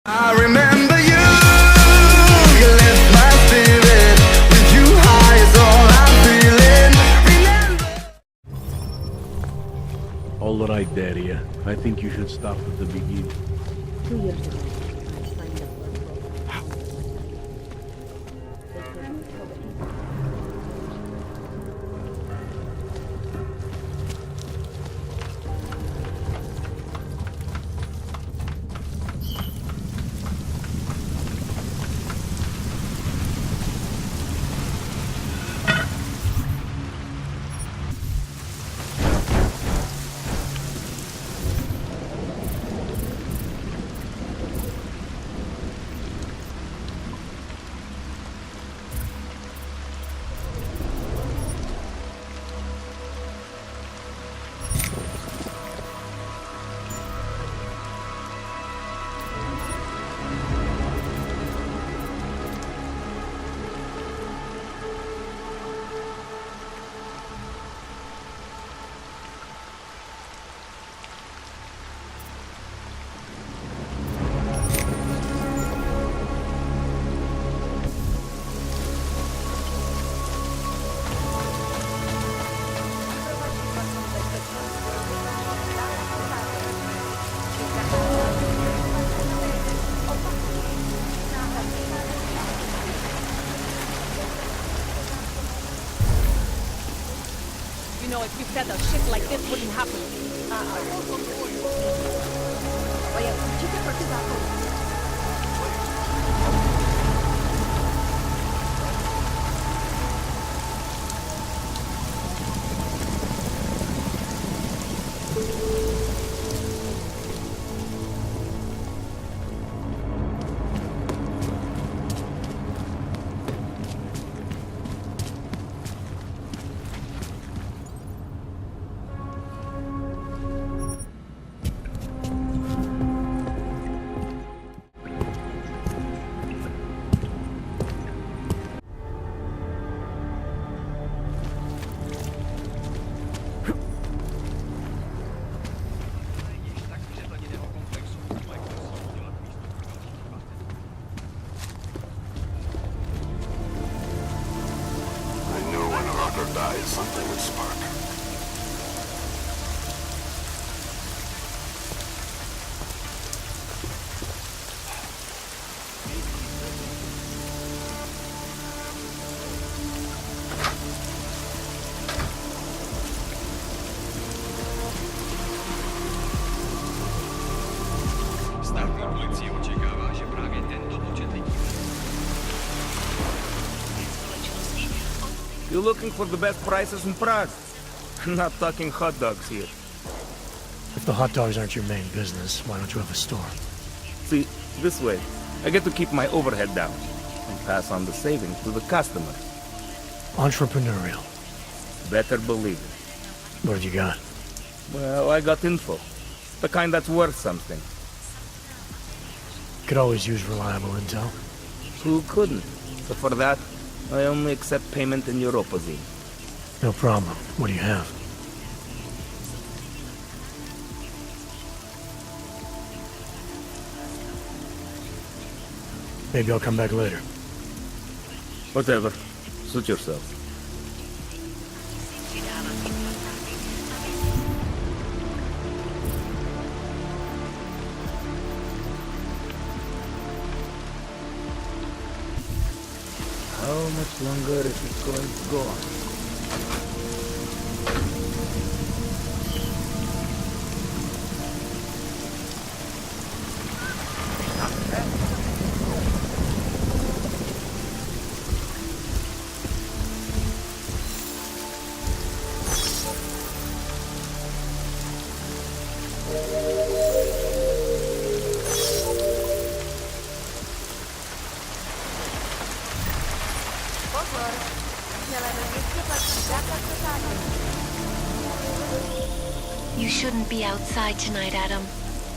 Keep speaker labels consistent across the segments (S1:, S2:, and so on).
S1: I remember you, you lift my spirit, with you high is all I'm feeling. Remember.
S2: All right, Daria. I think you should start at the beginning.
S3: 2 years ago, I signed up for a program. They couldn't kill the people.
S4: You know, if you said a shit like this wouldn't happen.
S1: Dies, something would spark.
S5: Stavka policji očekává, že právě tento počet lidí.
S6: You're looking for the best prices in Prague? I'm not talking hot dogs here.
S7: If the hot dogs aren't your main business, why don't you have a store?
S6: See, this way, I get to keep my overhead down and pass on the savings to the customer.
S7: Entrepreneurial.
S6: Better believe it.
S7: What have you got?
S6: Well, I got info. The kind that's worth something.
S7: Could always use reliable intel.
S6: Who couldn't? But for that, I only accept payment in Europazine.
S7: No problem. What do you have? Maybe I'll come back later.
S6: Whatever. Suit yourself. How much longer is it going to go on?
S8: You shouldn't be outside tonight, Adam.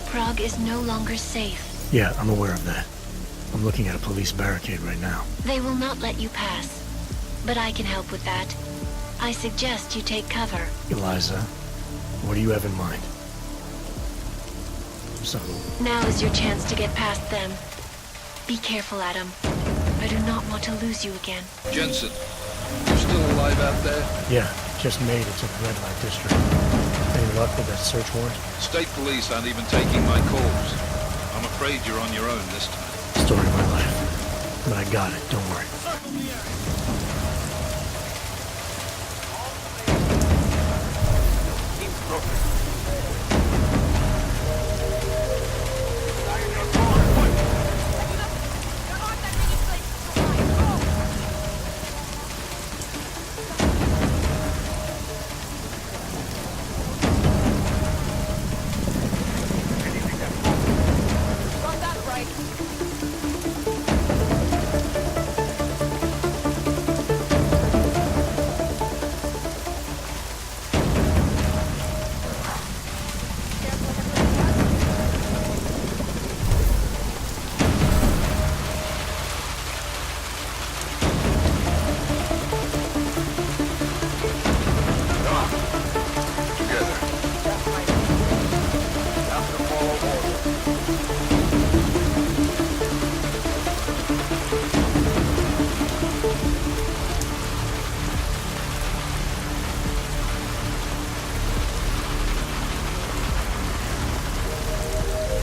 S8: Prague is no longer safe.
S7: Yeah, I'm aware of that. I'm looking at a police barricade right now.
S8: They will not let you pass. But I can help with that. I suggest you take cover.
S7: Eliza, what do you have in mind? So,
S8: Now is your chance to get past them. Be careful, Adam. I do not want to lose you again.
S9: Jensen, you still alive out there?
S7: yeah, just made it to the red light district. Any luck with that search warrant?
S9: State police aren't even taking my calls. I'm afraid you're on your own this time.
S7: Story of my life. But I got it, don't worry.
S4: Got that right.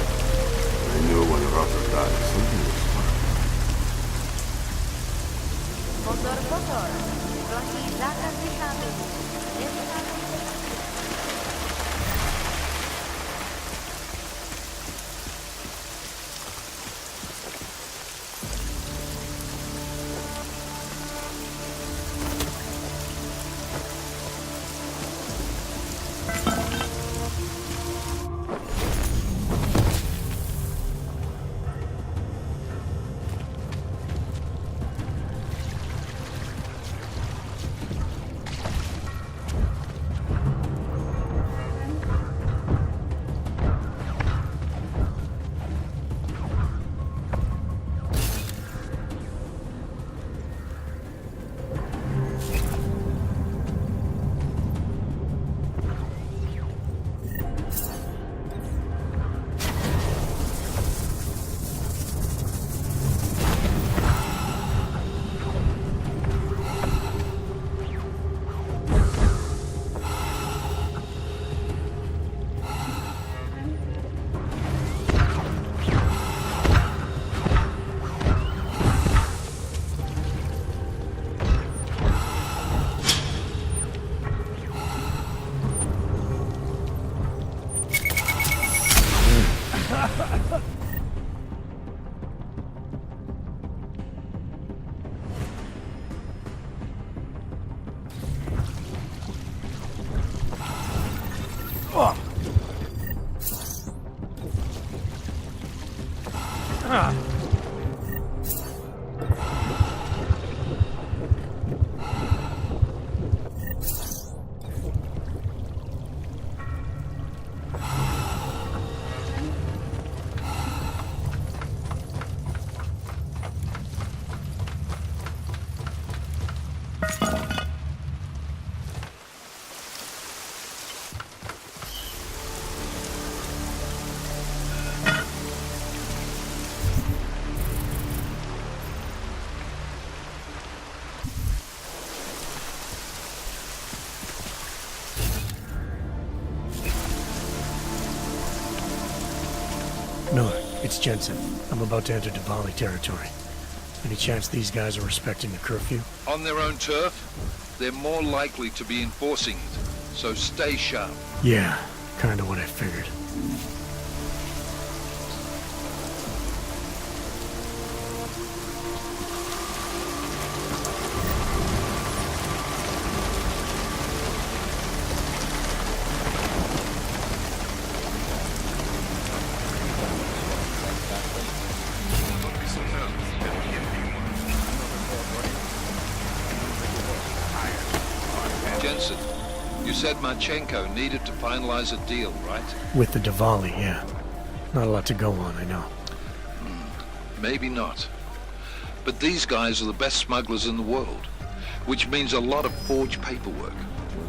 S1: I knew when Russell died, something was wrong.
S3: Motor. Prosi zakaz wysiadu.
S7: Miller, it's Jensen. I'm about to enter Diwali territory. Any chance these guys are respecting the curfew?
S9: On their own turf, they're more likely to be enforcing it. So stay sharp.
S7: Yeah, kinda what I figured.
S9: Jensen, you said Marchenko needed to finalize a deal, right?
S7: With the Diwali, yeah. Not a lot to go on, I know.
S9: Maybe not. But these guys are the best smugglers in the world, which means a lot of forged paperwork.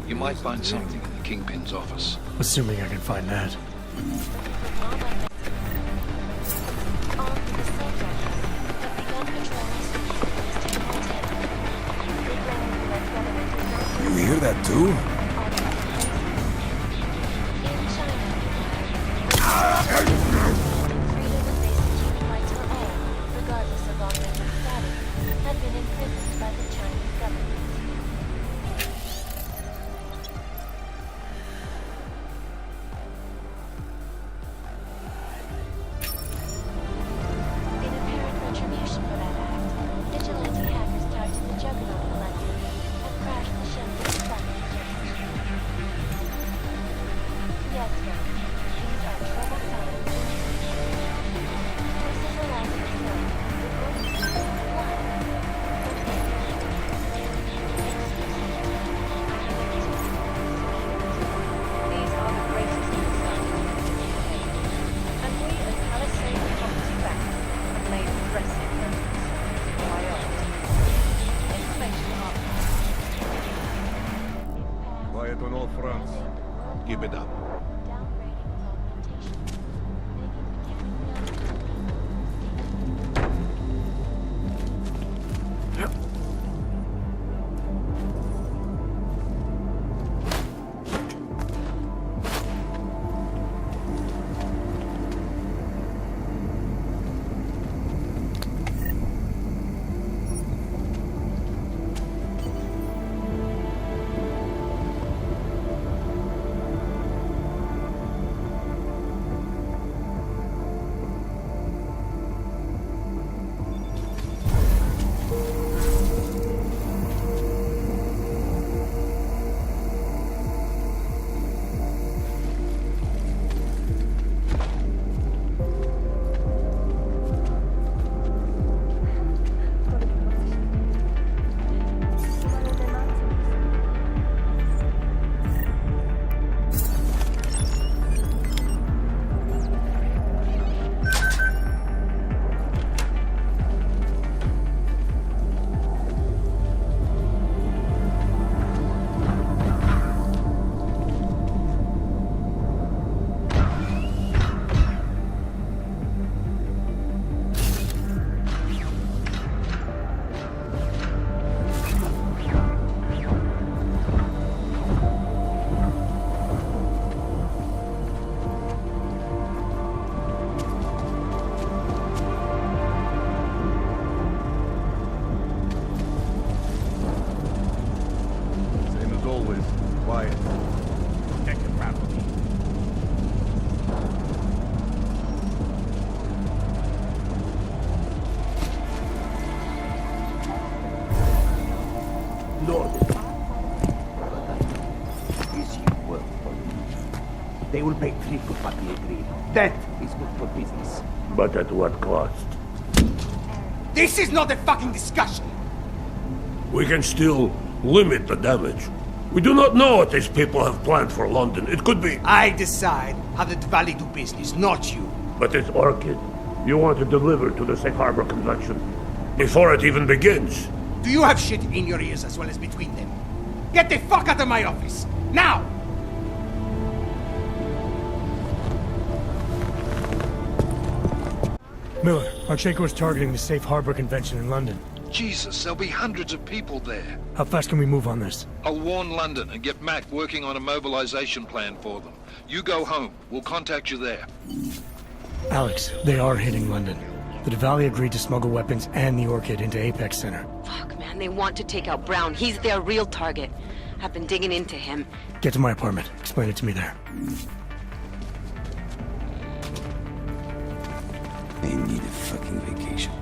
S9: You might find something in the Kingpin's office.
S7: Assuming I can find that. Two?
S8: In China, freedom and basic human rights for all, regardless of authentic status, have been imprisoned by the Chinese government. In apparent retribution for that act, vigilante hackers tied to the Juggernaut Collective have crashed the Shenzhen stock exchange. Yes, friends, these are troubled times. This is a last resort.
S4: These are the greatest concerns. And we as Palisade Property Bank have made pressing efforts. Priority. Information archive.
S1: Quiet on all fronts. Keep it up.
S8: Downgrading of augmentation.
S1: Same as always. Quiet.
S6: Protect your property.
S10: Lord, is you work for me. They will pay triple what we agreed. That is good for business.
S2: But at what cost?
S10: This is not a fucking discussion!
S2: We can still limit the damage. We do not know what these people have planned for London. It could be...
S10: I decide how the Valley do business, not you.
S2: But it's Orchid. You want to deliver to the Safe Harbor Convention before it even begins.
S10: Do you have shit in your ears as well as between them? Get the fuck out of my office! Now!
S7: Miller, Archenko is targeting the Safe Harbor Convention in London.
S9: Jesus, there'll be hundreds of people there.
S7: How fast can we move on this?
S9: I'll warn London and get Mac working on a mobilization plan for them. You go home. We'll contact you there.
S7: Alex, they are hitting London. The Diwali agreed to smuggle weapons and the Orchid into Apex Center.
S3: Fuck, man, they want to take out Brown. He's their real target. I've been digging into him.
S7: Get to my apartment. Explain it to me there.
S10: They need a fucking vacation.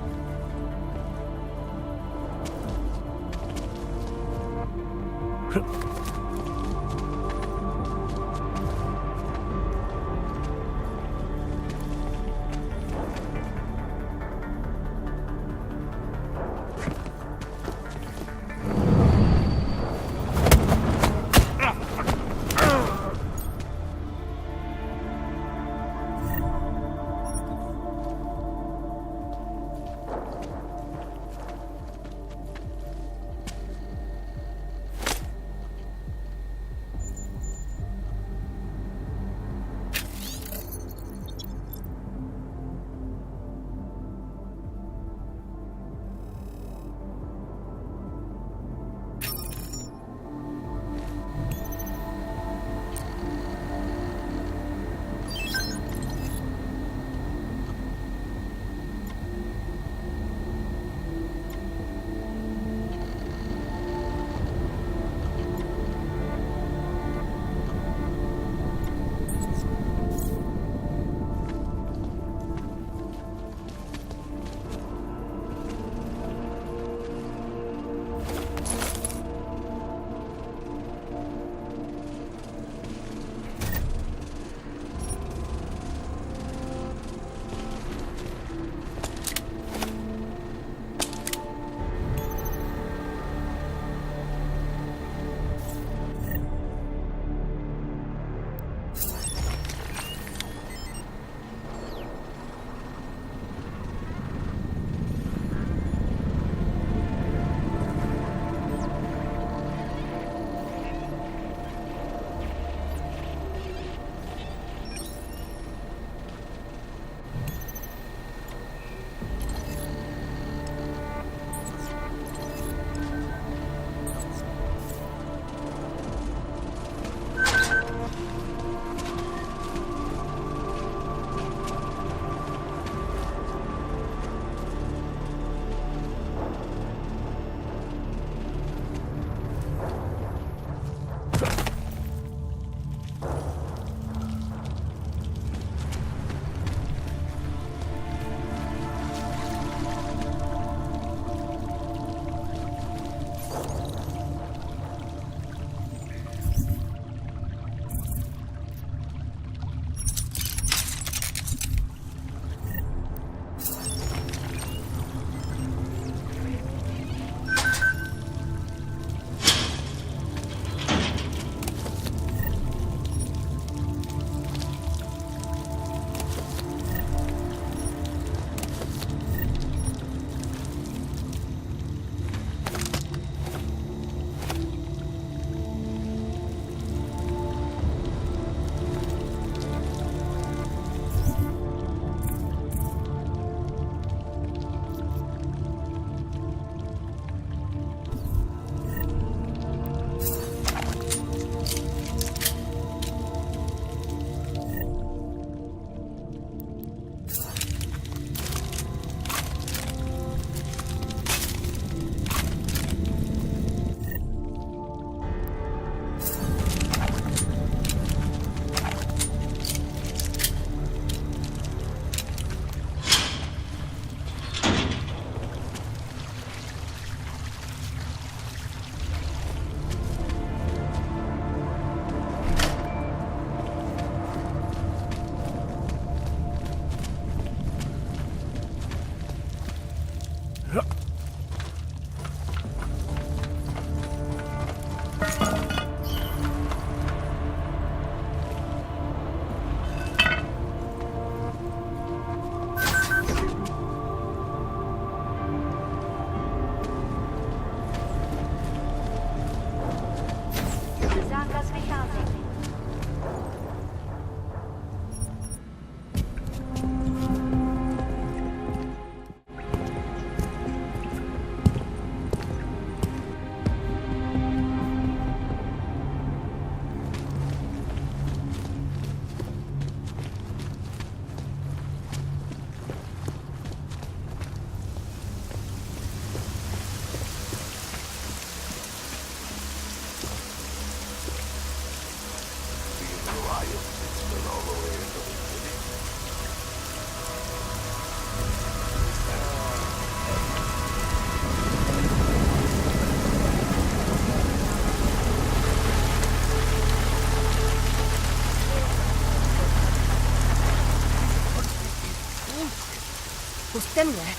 S11: Who's them there?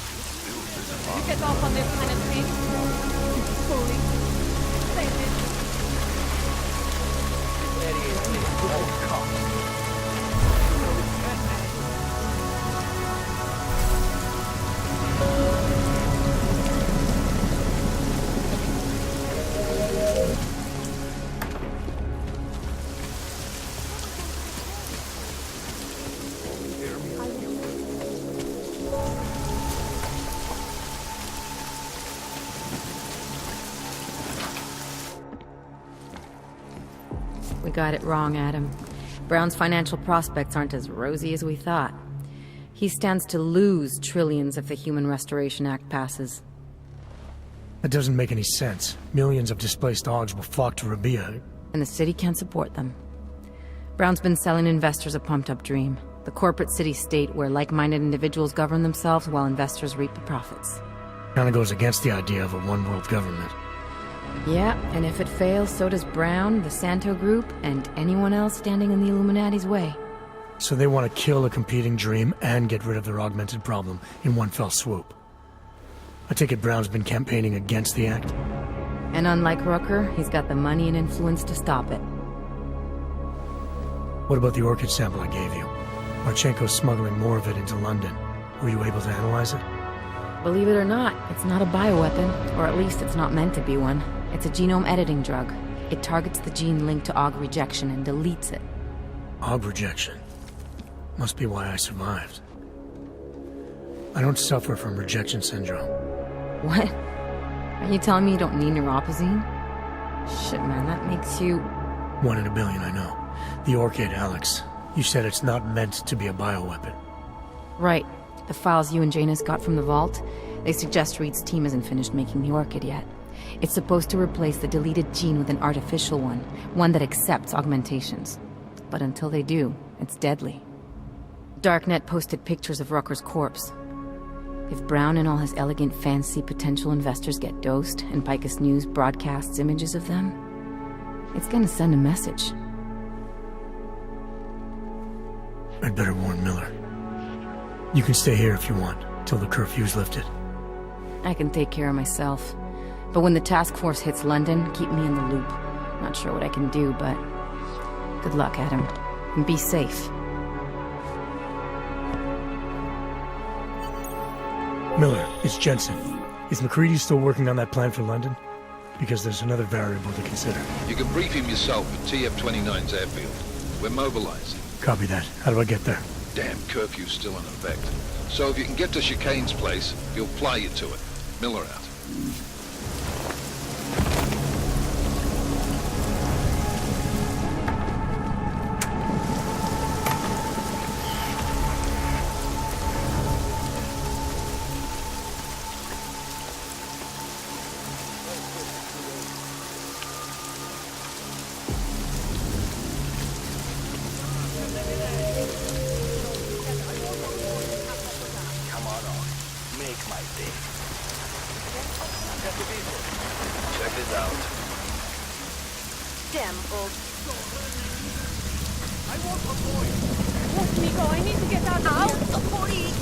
S4: You get off on this kind of thing. Fully. Say this.
S11: We got it wrong, Adam. Brown's financial prospects aren't as rosy as we thought. He stands to lose trillions if the Human Restoration Act passes.
S7: That doesn't make any sense. Millions of displaced Augs will flock to Rabia.
S11: And the city can't support them. Brown's been selling investors a pumped-up dream. The corporate city-state where like-minded individuals govern themselves while investors reap the profits.
S7: Kinda goes against the idea of a one-world government.
S11: Yeah, and if it fails, so does Brown, the Santo Group, and anyone else standing in the Illuminati's way.
S7: So they want to kill a competing dream and get rid of their augmented problem in one fell swoop. I take it Brown's been campaigning against the act?
S11: And unlike Rucker, he's got the money and influence to stop it.
S7: What about the orchid sample I gave you? Marchenko's smuggling more of it into London. Were you able to analyze it?
S11: Believe it or not, it's not a bioweapon, or at least it's not meant to be one. It's a genome editing drug. It targets the gene linked to Aug rejection and deletes it.
S7: Aug rejection? Must be why I survived. I don't suffer from rejection syndrome.
S11: What? Are you telling me you don't need neuropozyne? Shit, man, that makes you...
S7: 1 in a billion, I know. The orchid, Alex. You said it's not meant to be a bioweapon.
S11: Right. The files you and Janus got from the vault, they suggest Reed's team isn't finished making the orchid yet. It's supposed to replace the deleted gene with an artificial one that accepts augmentations. But until they do, it's deadly. Darknet posted pictures of Rucker's corpse. If Brown and all his elegant fancy potential investors get dosed, and Picus News broadcasts images of them, it's gonna send a message.
S7: I'd better warn Miller. You can stay here if you want, till the curfew's lifted.
S11: I can take care of myself. But when the task force hits London, keep me in the loop. Not sure what I can do, but... good luck, Adam. And be safe.
S7: Miller, it's Jensen. Is McCready still working on that plan for London? Because there's another variable to consider.
S9: You can brief him yourself at TF-29's airfield. We're mobilizing.
S7: Copy that. How do I get there?
S9: Damn curfew's still in effect. So if you can get to Chicane's place, he'll fly you to it. Miller out.
S4: Damn old. I want a boy. Let me go. I need to get out of here.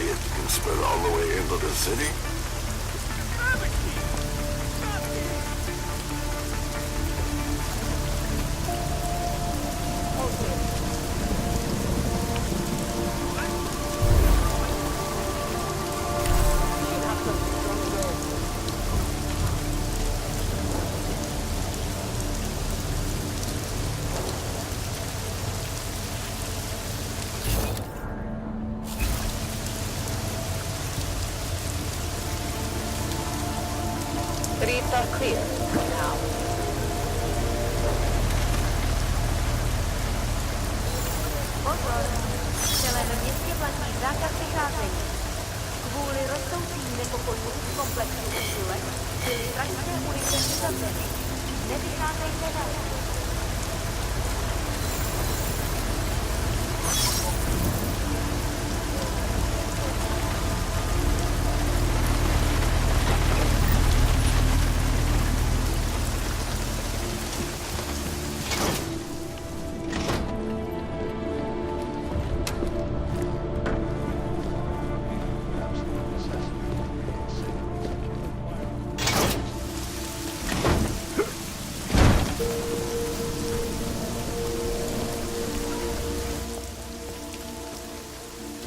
S2: riot can spread all the way into the city?
S4: Streets are clear now.
S8: Pozor! Členové městě platí zákaz vycházení. Kvůli rostoucím nepokojům v komplexu Usulek byly pražské ulice uzavřeny. Nevycházejte ven.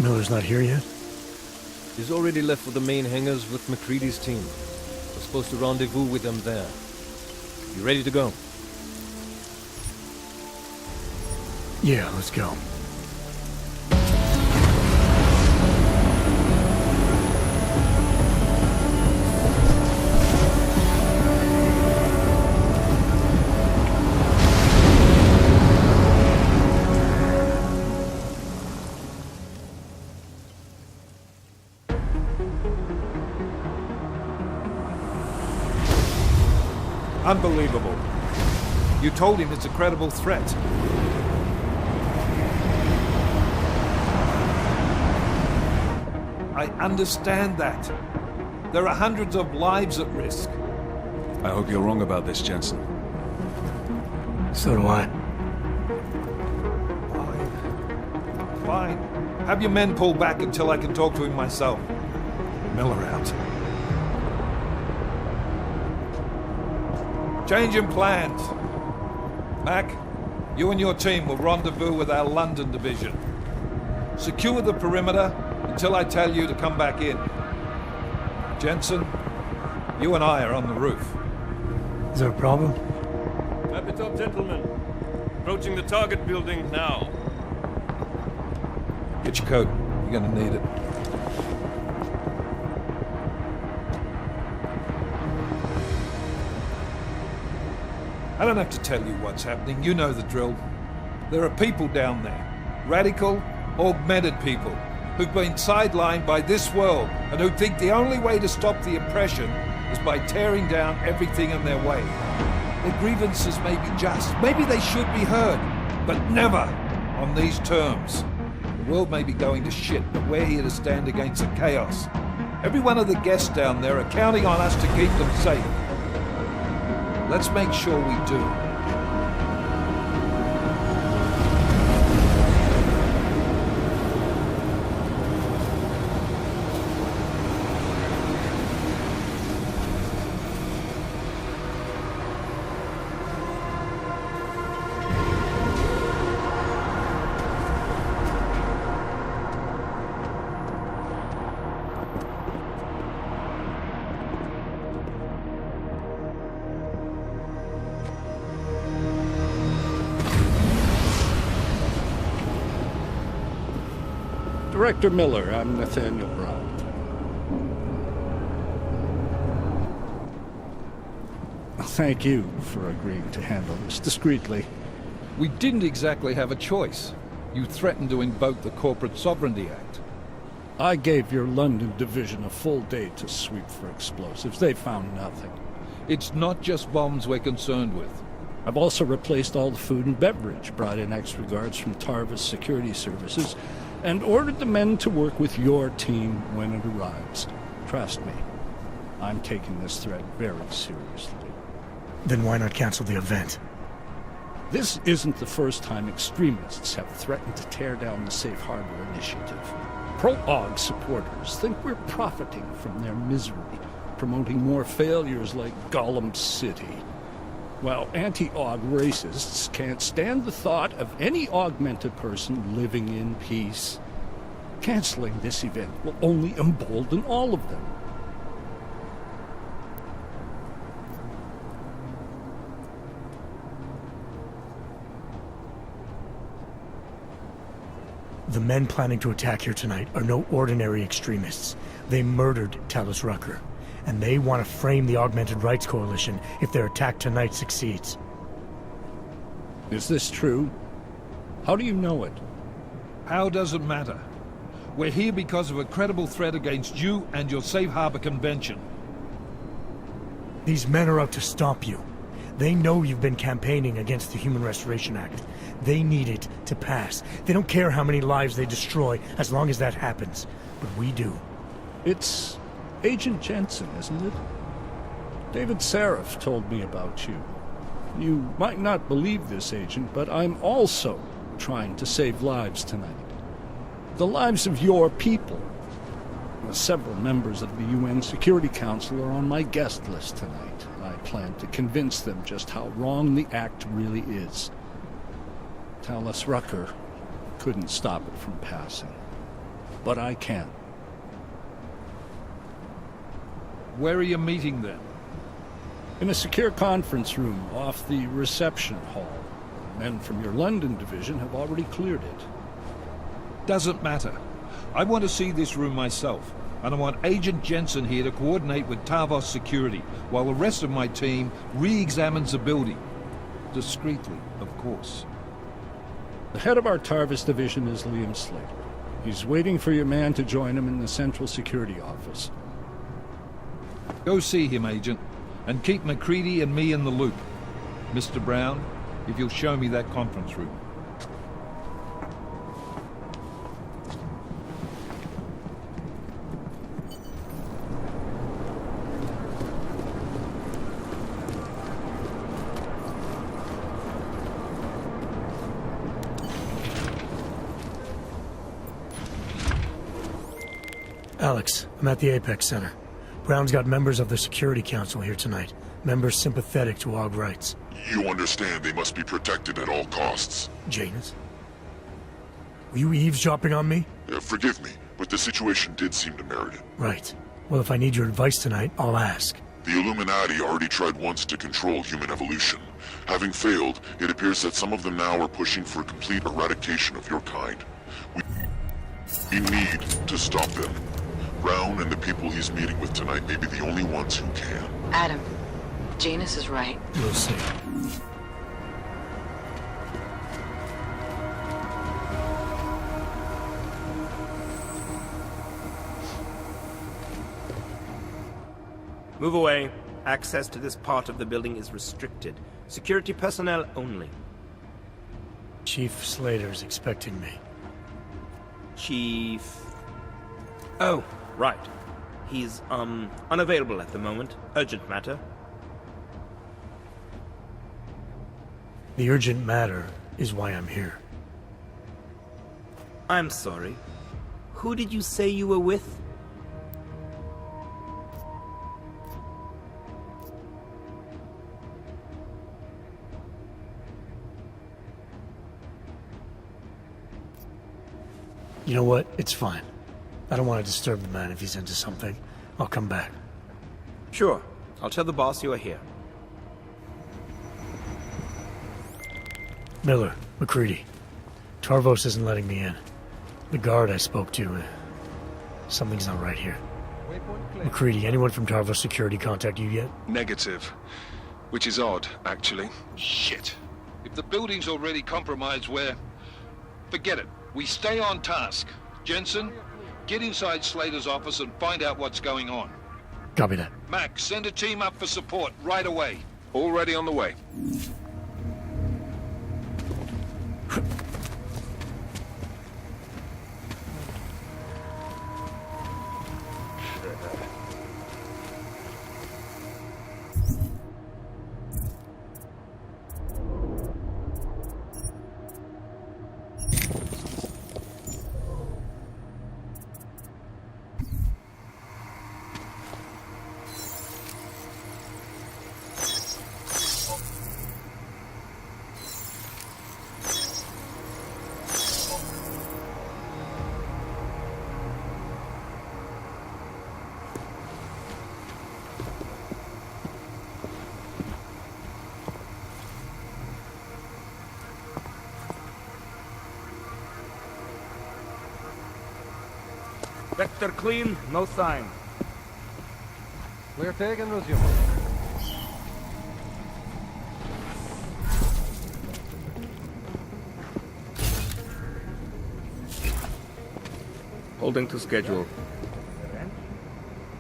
S7: Miller's not here yet?
S12: He's already left for the main hangars with McCready's team. We're supposed to rendezvous with them there. You ready to go?
S7: Yeah, let's go.
S13: Unbelievable. You told him it's a credible threat. I understand that. There are hundreds of lives at risk.
S14: I hope you're wrong about this, Jensen.
S7: So do I.
S13: Fine. Have your men pull back until I can talk to him myself.
S14: Miller out.
S13: Changing plans. Mac, you and your team will rendezvous with our London division. Secure the perimeter until I tell you to come back in. Jensen, you and I are on the roof.
S7: Is there a problem?
S12: Wrap it up, gentlemen. Approaching the target building now.
S13: Get your coat. You're gonna need it. I don't have to tell you what's happening. You know the drill. There are people down there. Radical, augmented people who've been sidelined by this world and who think the only way to stop the oppression is by tearing down everything in their way. Their grievances may be just. Maybe they should be heard. But never on these terms. The world may be going to shit, but we're here to stand against the chaos. Every one of the guests down there are counting on us to keep them safe. Let's make sure we do.
S2: Director Miller, I'm Nathaniel Brown. Thank you for agreeing to handle this discreetly.
S13: We didn't exactly have a choice. You threatened to invoke the Corporate Sovereignty Act.
S2: I gave your London division a full day to sweep for explosives. They found nothing.
S13: It's not just bombs we're concerned with.
S2: I've also replaced all the food and beverage, brought in extra guards from Tarvis Security Services, and ordered the men to work with your team when it arrives. Trust me, I'm taking this threat very seriously.
S7: Then why not cancel the event?
S2: This isn't the first time extremists have threatened to tear down the Safe Harbor Initiative. Pro-AUG supporters think we're profiting from their misery, promoting more failures like Gollum City, while anti-AUG racists can't stand the thought of any augmented person living in peace. Canceling this event will only embolden all of them.
S7: The men planning to attack here tonight are no ordinary extremists. They murdered Talus Rucker, and they want to frame the Augmented Rights Coalition if their attack tonight succeeds.
S2: Is this true? How do you know it?
S13: How doesn't matter. We're here because of a credible threat against you and your Safe Harbor Convention.
S7: These men are out to stop you. They know you've been campaigning against the Human Restoration Act. They need it to pass. They don't care how many lives they destroy, as long as that happens. But we do.
S2: It's Agent Jensen, isn't it? David Seraph told me about you. You might not believe this, Agent, but I'm also trying to save lives tonight. The lives of your people. Several members of the UN Security Council are on my guest list tonight. I plan to convince them just how wrong the act really is. Talus Rucker couldn't stop it from passing. But I can.
S13: Where are you meeting them?
S2: In a secure conference room off the reception hall. Men from your London division have already cleared it.
S13: Doesn't matter. I want to see this room myself, and I want Agent Jensen here to coordinate with Tarvos Security, while the rest of my team re-examines the building. Discreetly, of course.
S2: The head of our Tarvis division is Liam Slater. He's waiting for your man to join him in the Central Security Office.
S13: Go see him, Agent, and keep MacReady and me in the loop. Mr. Brown, if you'll show me that conference room.
S7: Alex, I'm at the Apex Center. Brown's got members of the Security Council here tonight. Members sympathetic to AUG rights.
S15: You understand they must be protected at all costs.
S7: Janus? Were you eavesdropping on me?
S15: Forgive me, but the situation did seem to merit it.
S7: Right. Well, if I need your advice tonight, I'll ask.
S15: The Illuminati already tried once to control human evolution. Having failed, it appears that some of them now are pushing for a complete eradication of your kind. We need to stop them. Brown and the people he's meeting with tonight may be the only ones who can.
S3: Adam, Janus is right.
S7: We'll see.
S10: Move away. Access to this part of the building is restricted. Security personnel only.
S7: Chief Slater's expecting me.
S10: Chief... Oh, right. He's, unavailable at the moment. Urgent matter.
S7: The urgent matter is why I'm here.
S10: I'm sorry. Who did you say you were with?
S7: You know what? It's fine. I don't want to disturb the man if he's into something. I'll come back.
S10: Sure. I'll tell the boss you are here.
S7: Miller, MacReady. Tarvos isn't letting me in. The guard I spoke to, something's not right here. MacReady, anyone from Tarvos Security contact you yet?
S16: Negative. Which is odd, actually.
S9: Shit. If the building's already compromised, forget it. We stay on task. Jensen, get inside Slater's office and find out what's going on.
S7: Copy that.
S9: Mac, send a team up for support right away.
S16: Already on the way.
S6: Vector clean, no sign.
S12: Clear taken, resume.
S6: Holding to schedule.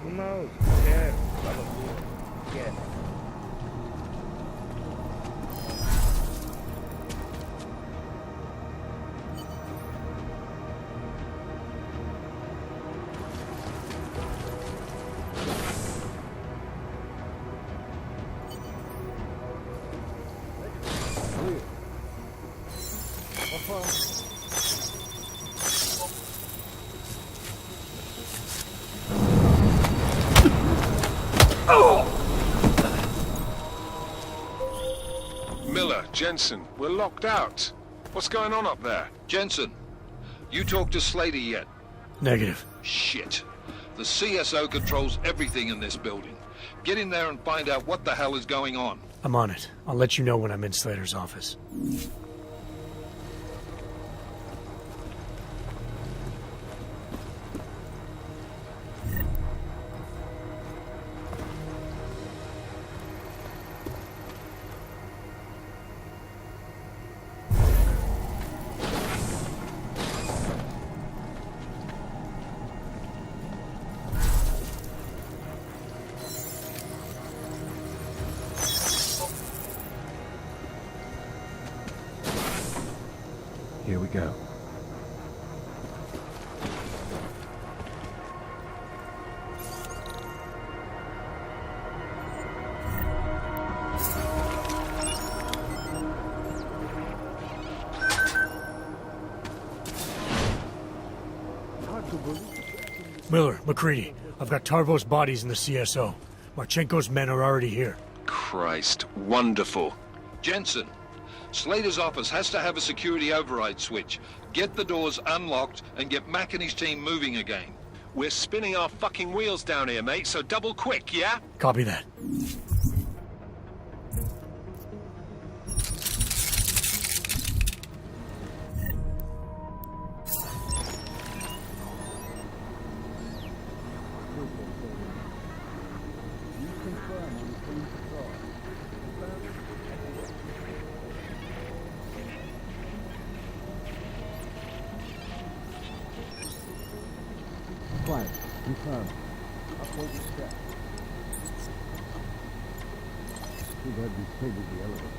S10: Who knows? Yeah, probably. Yeah.
S16: Miller, Jensen, we're locked out. What's going on up there?
S9: Jensen, you talked to Slater yet?
S7: Negative.
S9: Shit. The CSO controls everything in this building. Get in there and find out what the hell is going on.
S7: I'm on it. I'll let you know when I'm in Slater's office.
S12: Here we go.
S7: Miller, McCready, I've got Tarvo's bodies in the CSO. Marchenko's men are already here.
S16: Christ, wonderful.
S9: Jensen, Slater's office has to have a security override switch. Get the doors unlocked and get Mac and his team moving again.
S5: We're spinning our fucking wheels down here, mate, so double quick, yeah?
S7: Copy that.
S10: Quiet. Confirm. Uphold the step. Too bad we stayed with the elevator.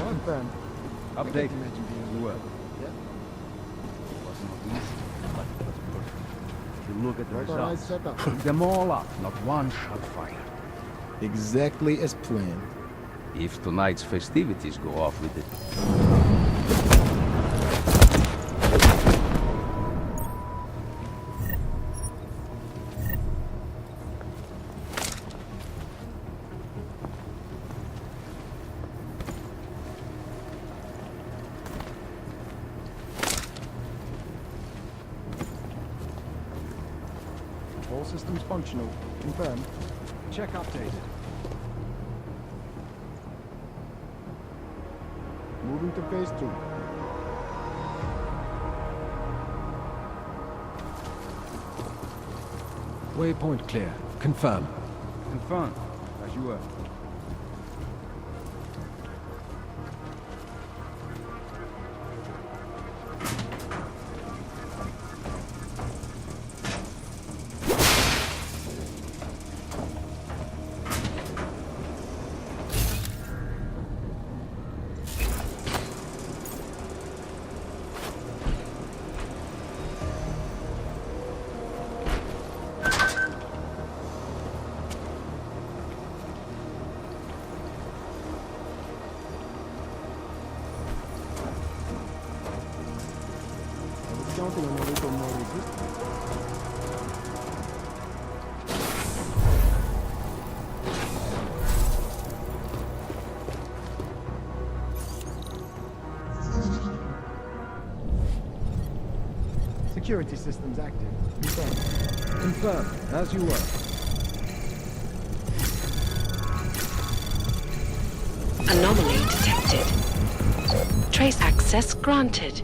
S10: Confirm. Update. You were. Yeah. It was not easy, but it was worth it. If you look at the results, pick them all up, not one shot fired.
S17: Exactly as planned.
S10: If tonight's festivities go off with it.
S17: All systems functional. Confirmed.
S12: Check updated.
S17: Moving to phase 2.
S12: Waypoint clear. Confirm.
S10: Confirm. As you were.
S17: Security systems active. Confirmed.
S12: Confirm. As you were.
S3: Anomaly detected. trace access granted.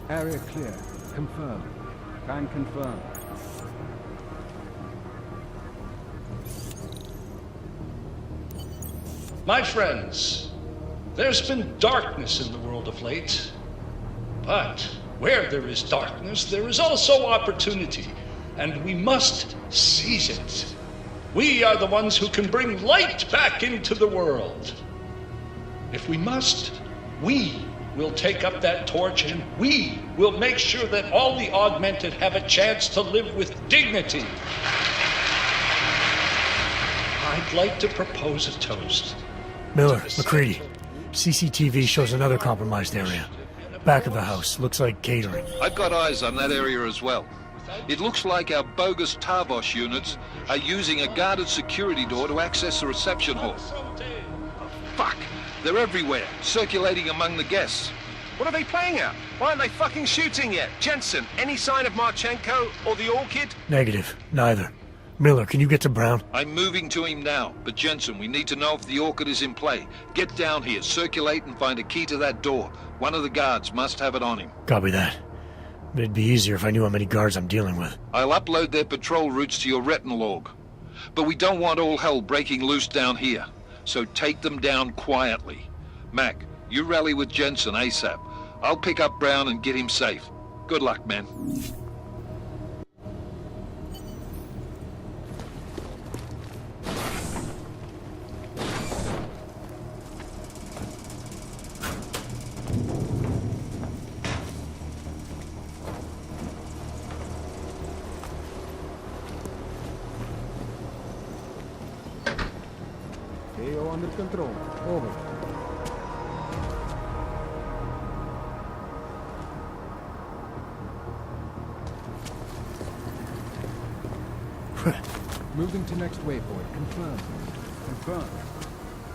S10: Area clear. Confirm. Can confirm.
S2: My friends, there's been darkness in the world of late. But where there is darkness, there is also opportunity, and we must seize it. We are the ones who can bring light back into the world. If we must, we will take up that torch, and we will make sure that all the augmented have a chance to live with dignity. I'd like to propose a toast.
S7: Miller, McCready. CCTV shows another compromised area. Back of the house. Looks like catering.
S9: I've got eyes on that area as well. It looks like our bogus Tavos units are using a guarded security door to access the reception hall. Fuck! They're everywhere, circulating among the guests.
S16: What are they playing at? Why aren't they fucking shooting yet? Jensen, any sign of Marchenko or the Orchid?
S7: Negative. Neither. Miller, can you get to Brown?
S9: I'm moving to him now, but Jensen, we need to know if the Orchid is in play. Get down here, circulate and find a key to that door. One of the guards must have it on him.
S7: Copy that. But it'd be easier if I knew how many guards I'm dealing with.
S9: I'll upload their patrol routes to your retinal log. But we don't want all hell breaking loose down here. So take them down quietly. Mac, you rally with Jensen ASAP. I'll pick up Brown and get him safe. Good luck, man.
S17: AO under control. Over.
S10: Moving to next waypoint. Confirm. Confirm.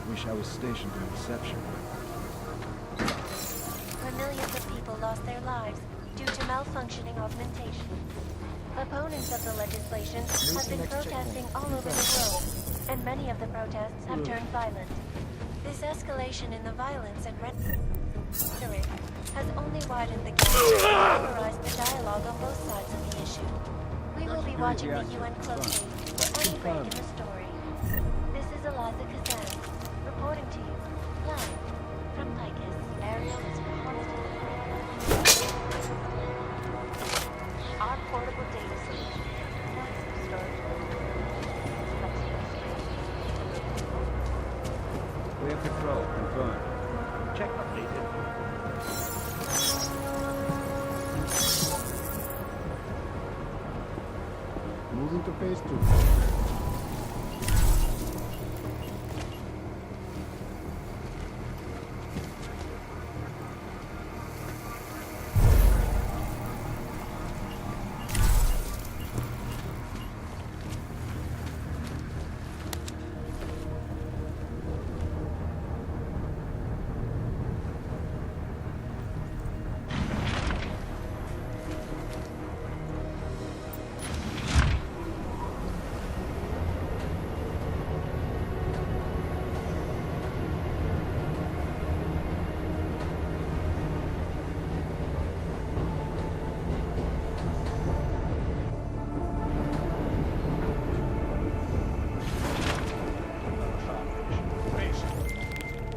S10: Wish I was stationed in reception.
S8: Where millions of people lost their lives due to malfunctioning augmentation. Opponents of the legislation have been protesting all over the world, and many of the protests have turned violent. This escalation in the violence and rhetoric has only widened the gap and polarized the dialogue on both sides of the issue. We will be watching the UN closely for any break in the story. This is Eliza Kazan, reporting to you, live from Picus. Ariel is positive. Our portable data solution. Massive storage.
S10: Clear patrol. Confirm. Check updated.
S17: Moving to phase 2.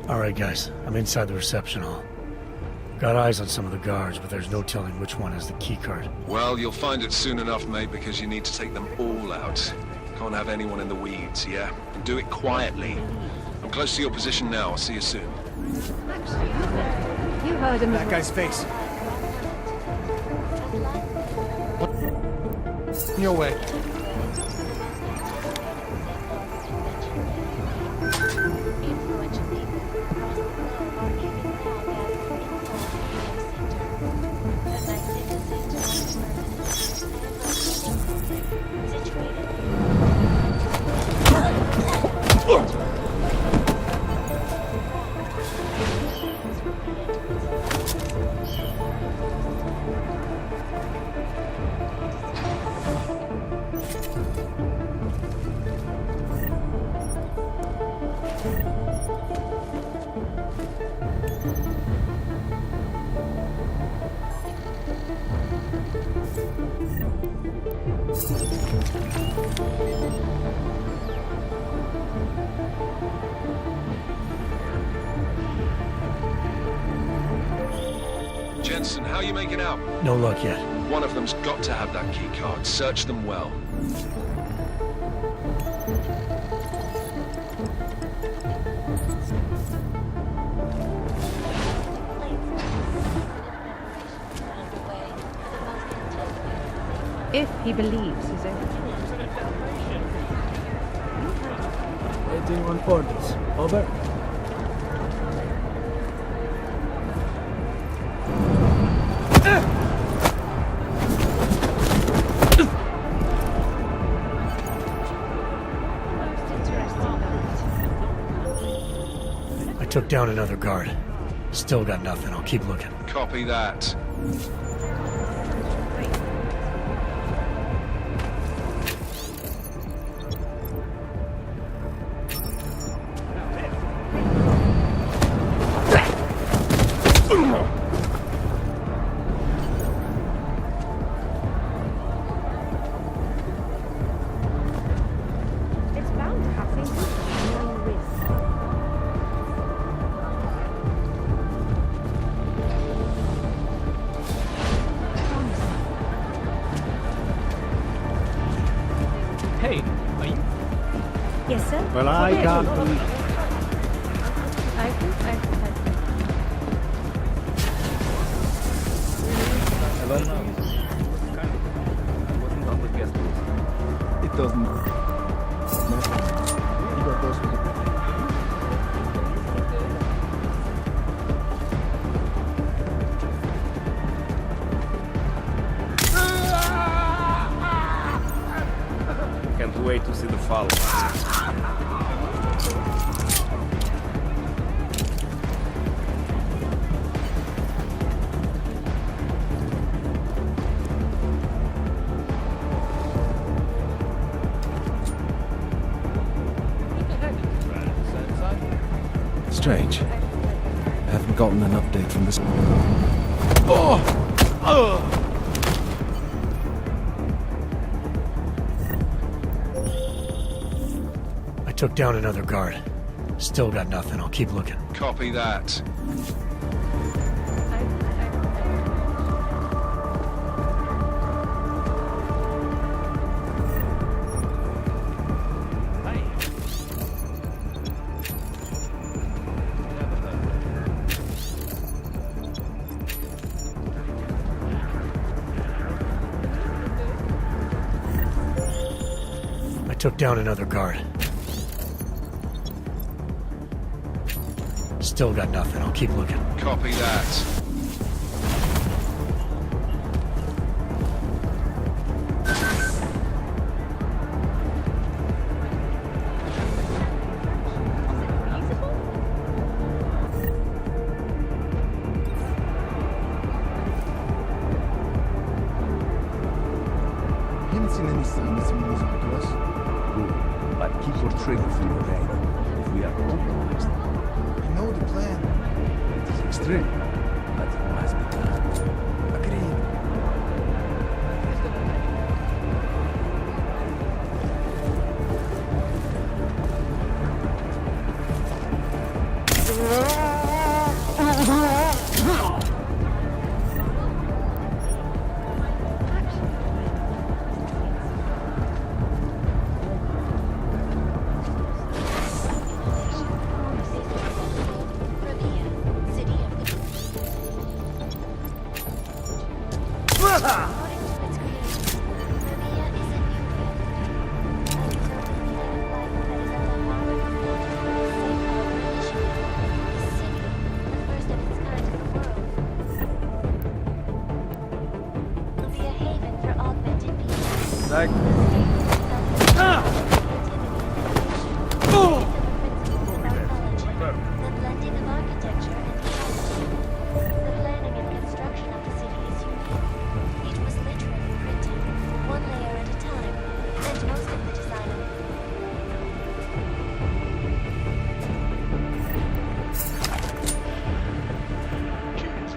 S7: Alright guys, I'm inside the reception hall. Got eyes on some of the guards, but there's no telling which one has the keycard.
S16: Well, you'll find it soon enough, mate, because you need to take them all out. Can't have anyone in the weeds, yeah? And do it quietly. I'm close to your position now. I'll see you soon.
S11: You heard him.
S17: That guy's face. Your way.
S8: Influential people across the globe are even now gathering inside the magnificent situated
S16: How are you making out?
S7: No luck yet.
S16: One of them's got to have that key card. Search them well.
S18: If he believes his own.
S19: Waiting on orders. Over.
S7: I took down another guard. Still got nothing. I'll keep looking.
S16: Copy that.
S18: It's bound to have things with risk.
S19: Hey, are you?
S18: Yes, sir.
S19: Well, I can't believe.
S6: I don't know. I wasn't on the guest list.
S19: It doesn't matter. You got those people.
S6: Can't wait to see the follow.
S14: Strange. I haven't gotten an update from this. Oh!
S7: I took down another guard. Still got nothing. I'll keep looking.
S16: Copy that.
S7: I took down another guard. Still got nothing. I'll keep looking.
S16: Copy that.
S17: Haven't seen any signs of moving to us.
S10: Good. But keep your trigger from your radar. If we are compromised,
S17: I know the plan.
S10: it is extreme. But it must be done.
S17: Agreed.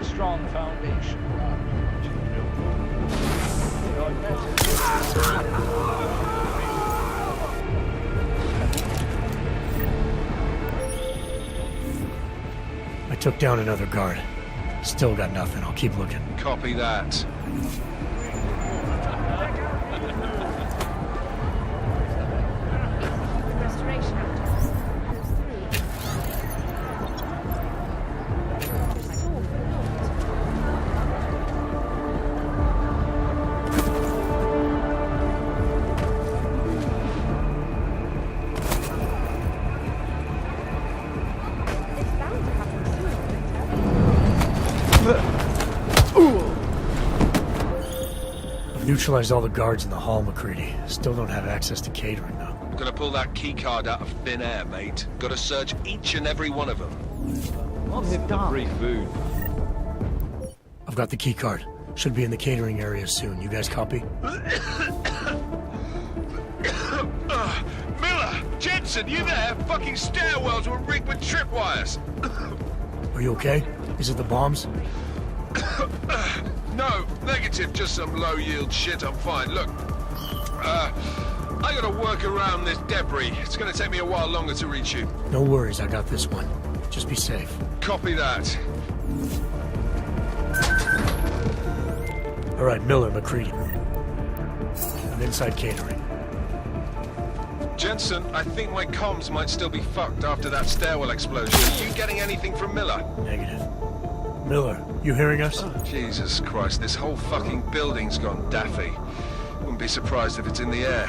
S2: Strong foundation.
S7: I took down another guard. Still got nothing. I'll keep looking.
S16: Copy that.
S4: Restoration Act goes through. It's bound to happen sooner than
S7: I've neutralized all the guards in the hall, McCready. Still don't have access to catering, though.
S16: Gonna pull that keycard out of thin air, mate. Gotta search each and every one of them.
S12: Free food.
S7: I've got the key card. Should be in the catering area soon. You guys copy?
S16: Miller! Jensen, you there? Fucking stairwells were rigged with tripwires.
S7: Are you okay? Is it the bombs?
S16: No, negative, just some low-yield shit. I'm fine. Look, I gotta work around this debris. It's gonna take me a while longer to reach you.
S7: No worries, I got this one. Just be safe.
S16: Copy that.
S7: All right, Miller, McCready. I'm inside catering.
S16: Jensen, I think my comms might still be fucked after that stairwell explosion. Are you getting anything from Miller?
S7: Negative. Miller, you hearing us?
S16: Jesus Christ, this whole fucking building's gone daffy. Wouldn't be surprised if it's in the air.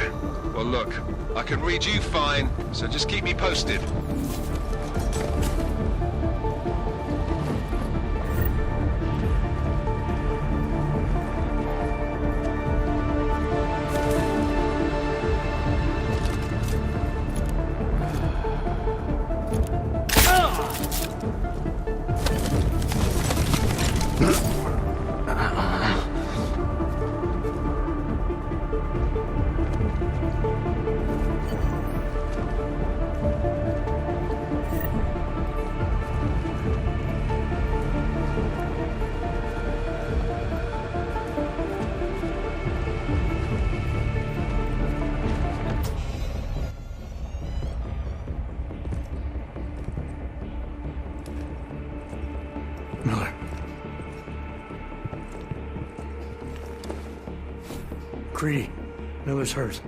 S16: Well, look, I can read you fine, so just keep me posted.
S7: Miller. Creedy. Miller's hurt.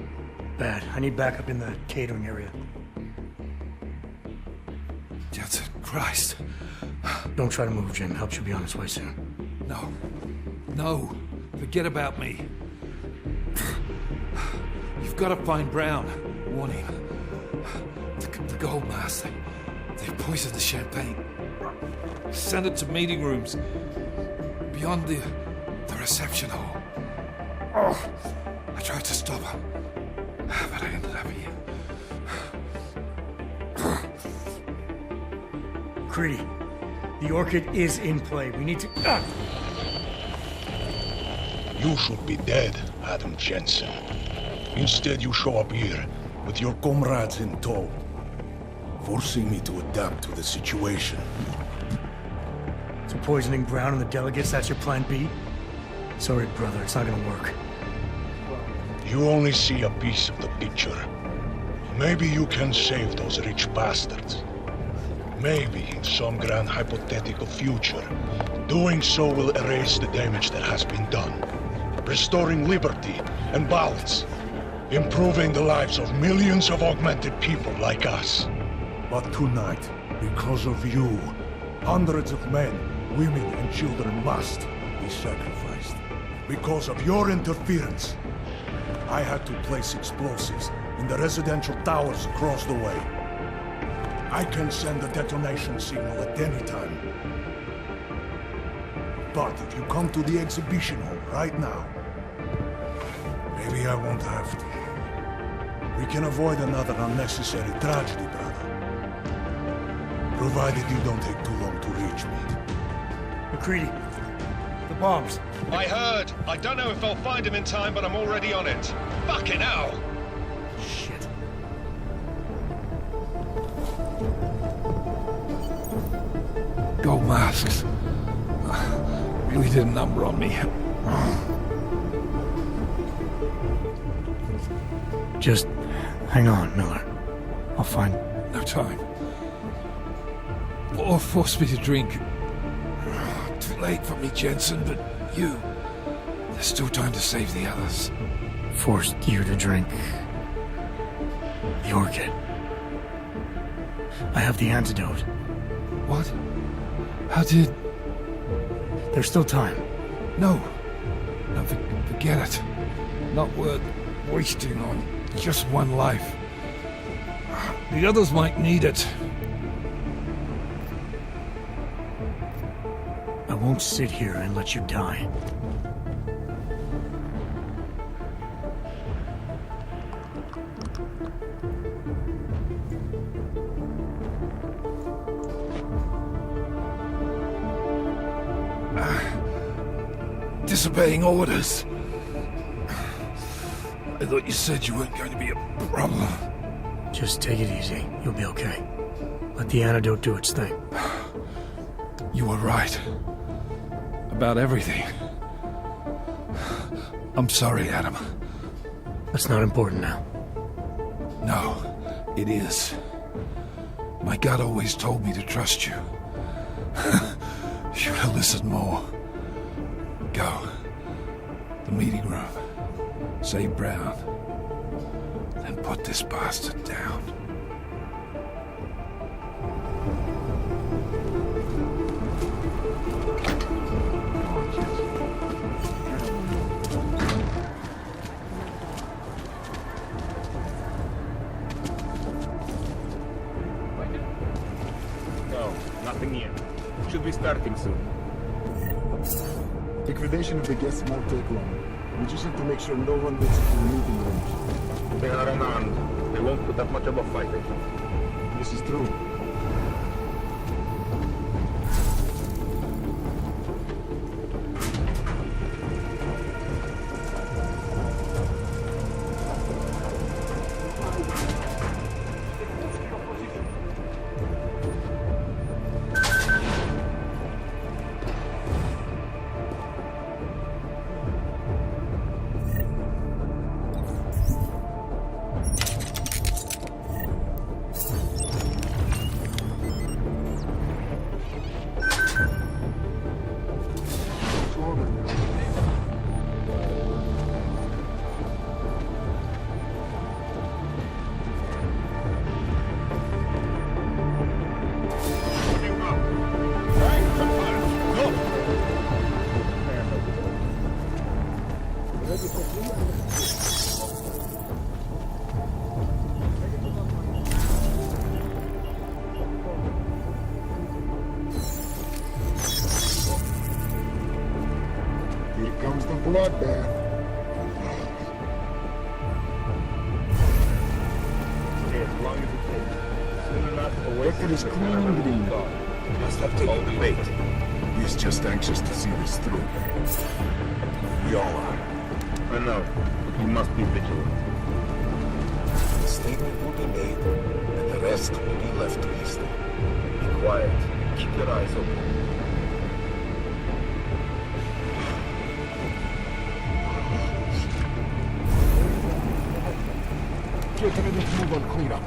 S7: Bad. I need backup in the catering area.
S13: Jensen, Christ.
S7: Don't try to move, Jim. Help should be on its way soon.
S13: No. No. Forget about me. You've got to find Brown. Warn him. The gold mask. They poisoned the champagne. Send it to meeting rooms. Beyond the reception hall. Oh, I tried to stop him. But I ended up here.
S7: Creedy. The Orchid is in play. We need to...
S20: You should be dead, Adam Jensen. Instead, you show up here with your comrades in tow, forcing me to adapt to the situation.
S7: So poisoning Brown and the delegates, that's your plan B? Sorry, brother, it's not gonna work.
S20: You only see a piece of the picture. Maybe you can save those rich bastards. Maybe in some grand hypothetical future, doing so will erase the damage that has been done, restoring liberty and balance, improving the lives of millions of augmented people like us.
S21: But tonight, because of you, hundreds of men, women and children must be sacrificed. Because of your interference, I had to place explosives in the residential towers across the way. I can send a detonation signal at any time. But if you come to the exhibition hall right now, maybe I won't have to. We can avoid another unnecessary tragedy, brother. Provided you don't take too long to reach me.
S7: McCready, the bombs.
S16: I heard. I don't know if I'll find him in time, but I'm already on it. Fucking hell!
S7: Shit.
S13: Gold masks. Really did a number on me.
S7: Just hang on, Miller. I'll find...
S13: No time. Or force me to drink. late for me, Jensen, but there's still time to save the others.
S7: Forced you to drink the orchid. I have the antidote.
S13: What? How did...
S7: There's still time.
S13: No, forget it. Not worth wasting on just one life. The others might need it.
S7: I won't sit here and let you die.
S13: Disobeying orders. I thought you said you weren't going to be a problem.
S7: Just take it easy. You'll be okay. Let the antidote do its thing.
S13: You were right. About everything. I'm sorry, Adam.
S7: That's not important now.
S13: No, it is. My gut always told me to trust you. Should have listened more. Go. The meeting room. Save Brown. Then put this bastard down.
S6: No, nothing yet. Should be starting soon.
S17: Liquidation of the guests won't take long. We just have to make sure no one makes it to the meeting room.
S6: They are unarmed. They won't put up much of a fight, I think.
S17: This is true.
S20: Bloodbath.
S6: Stay as long as it takes. Soon enough, away
S20: Look at his clean green.
S6: Must have taken the bait.
S20: He's just anxious to see this through. We all are.
S6: I know, but you must be vigilant.
S20: The statement will be made, and the rest will be left to history.
S6: Be quiet. Keep your eyes open.
S20: Get ready to move on cleanup.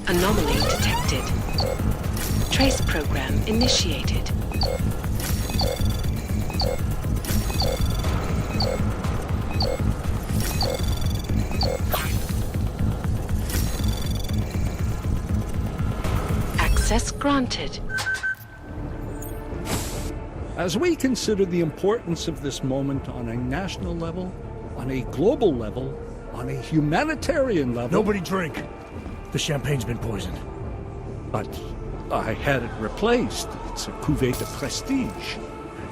S3: Anomaly detected. Trace program initiated. Access granted.
S2: As we consider the importance of this moment on a national level, on a global level, on a humanitarian level...
S7: Nobody drink! The champagne's been poisoned.
S2: But I had it replaced. It's a cuvée de prestige.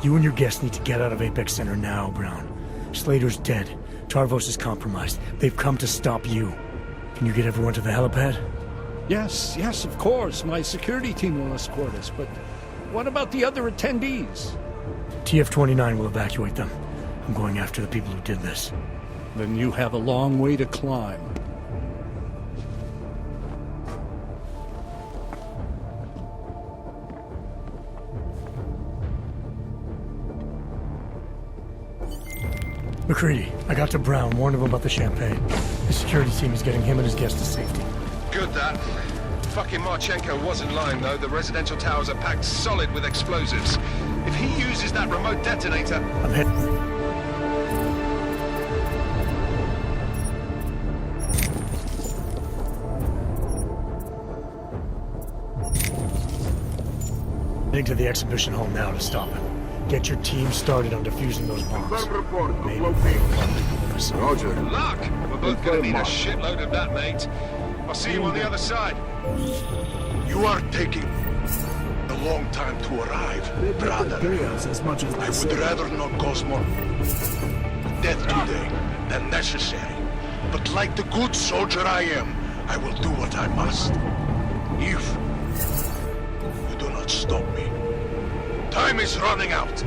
S7: You and your guests need to get out of Apex Center now, Brown. Slater's dead. Tarvos is compromised. They've come to stop you. Can you get everyone to the helipad?
S2: Yes, of course. My security team will escort us, but what about the other attendees?
S7: TF-29 will evacuate them. I'm going after the people who did this.
S2: then you have a long way to climb.
S7: McCready, I got to Brown, warned him about the champagne. The security team is getting him and his guests to safety.
S16: Good, that. Fucking Marchenko was in line, though. The residential towers are packed solid with explosives. If he uses that remote detonator...
S7: I'm heading... Heading to the exhibition hall now to stop him. Get your team started on defusing those bombs. Maybe we'll
S16: Roger. Luck! We're both gonna need a shitload of that, mate. I'll see you on the other side.
S20: You are taking a long time to arrive, brother. I would rather not cause more death today than necessary. But like the good soldier I am, I will do what I must. If you do not stop me, time is running out.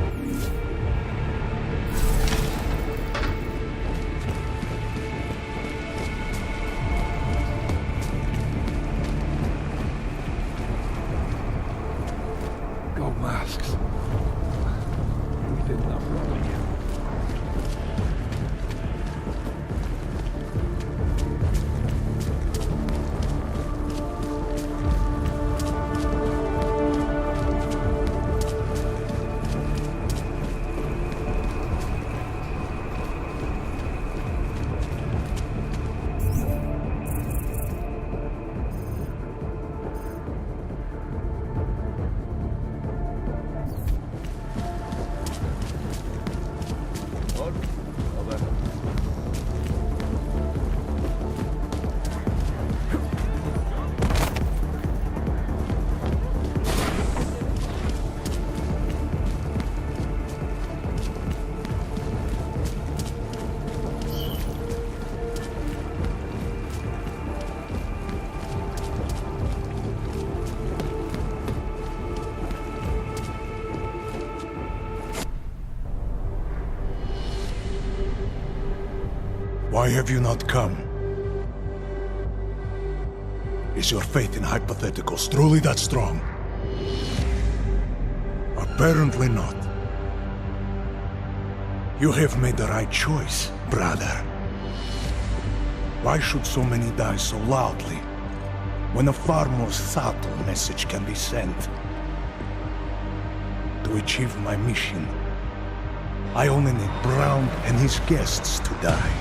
S10: Go masks. We did not wrong.
S20: Why have you not come? Is your faith in hypotheticals truly that strong? Apparently not. You have made the right choice, brother. Why should so many die so loudly, when a far more subtle message can be sent? To achieve my mission, I only need Brown and his guests to die.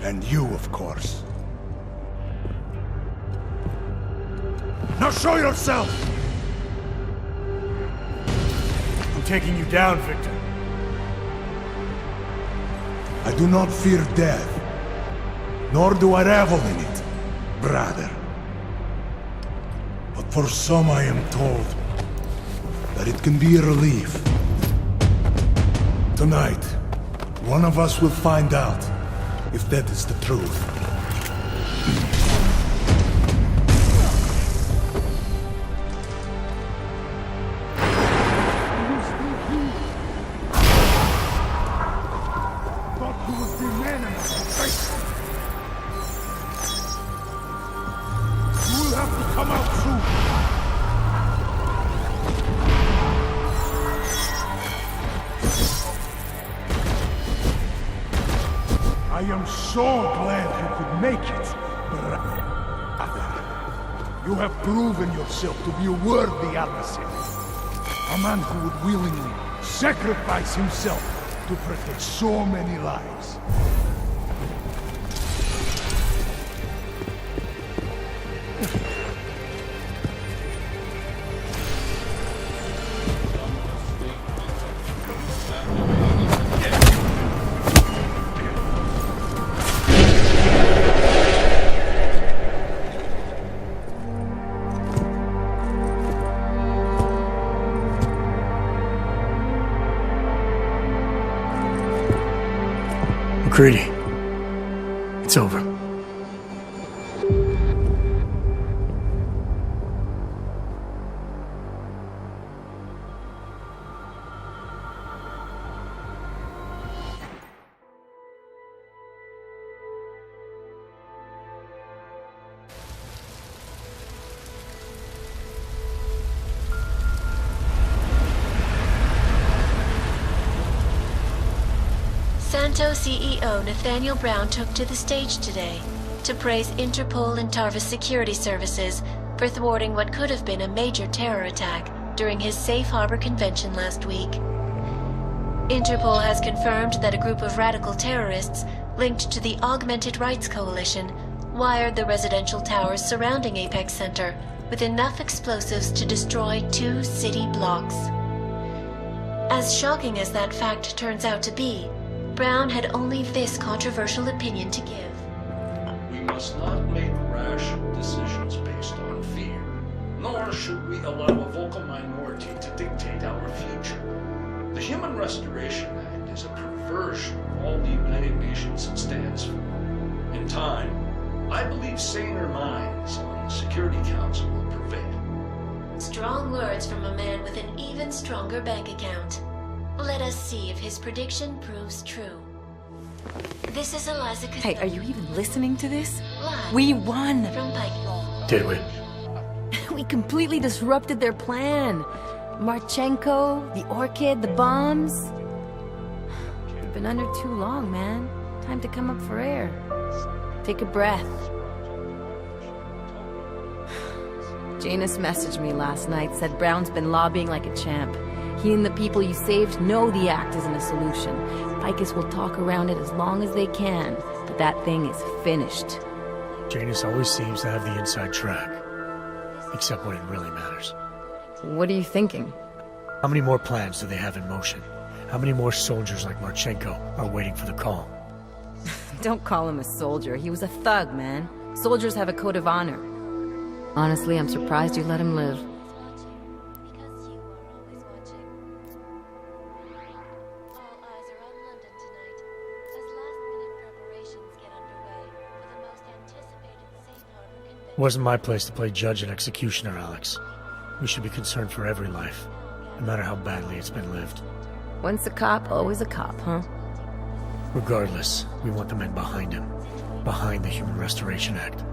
S20: And you, of course. Now show yourself!
S7: I'm taking you down, Victor.
S20: I do not fear death, nor do I revel in it, brother. But for some I am told that it can be a relief. Tonight, one of us will find out if that is the truth. I am so glad you could make it, brother. You have proven yourself to be a worthy adversary. A man who would willingly sacrifice himself to protect so many lives.
S7: McCready, it's over.
S8: Memento CEO Nathaniel Brown took to the stage today to praise Interpol and Tarvis security services for thwarting what could have been a major terror attack during his Safe Harbor convention last week. Interpol has confirmed that a group of radical terrorists linked to the Augmented Rights Coalition wired the residential towers surrounding Apex Center with enough explosives to destroy 2 city blocks. As shocking as that fact turns out to be, Brown had only this controversial opinion to give.
S2: We must not make rash decisions based on fear, nor should we allow a vocal minority to dictate our future. The Human Restoration Act is a perversion of all the United Nations stands for. In time, I believe saner minds on the Security Council will prevail.
S8: Strong words from a man with an even stronger bank account. Let us see if his prediction proves true. This is Eliza Costello.
S11: Hey, are you even listening to this?
S8: Live
S11: We won!
S8: from Playthough.
S7: Did we?
S11: We completely disrupted their plan. Marchenko, the Orchid, the bombs. We've been under too long, man. Time to come up for air. Take a breath. Janus messaged me last night, said Brown's been lobbying like a champ. He and the people you saved know the act isn't a solution. Ficus will talk around it as long as they can, but that thing is finished.
S7: Janus always seems to have the inside track. Except when it really matters.
S11: What are you thinking?
S7: How many more plans do they have in motion? How many more soldiers like Marchenko are waiting for the call?
S11: Don't call him a soldier. He was a thug, man. Soldiers have a code of honor. Honestly, I'm surprised you let him live.
S7: Wasn't my place to play judge and executioner, Alex. We should be concerned for every life, no matter how badly it's been lived.
S11: Once a cop, always a cop, huh?
S7: Regardless, we want the men behind him. Behind the Human Restoration Act.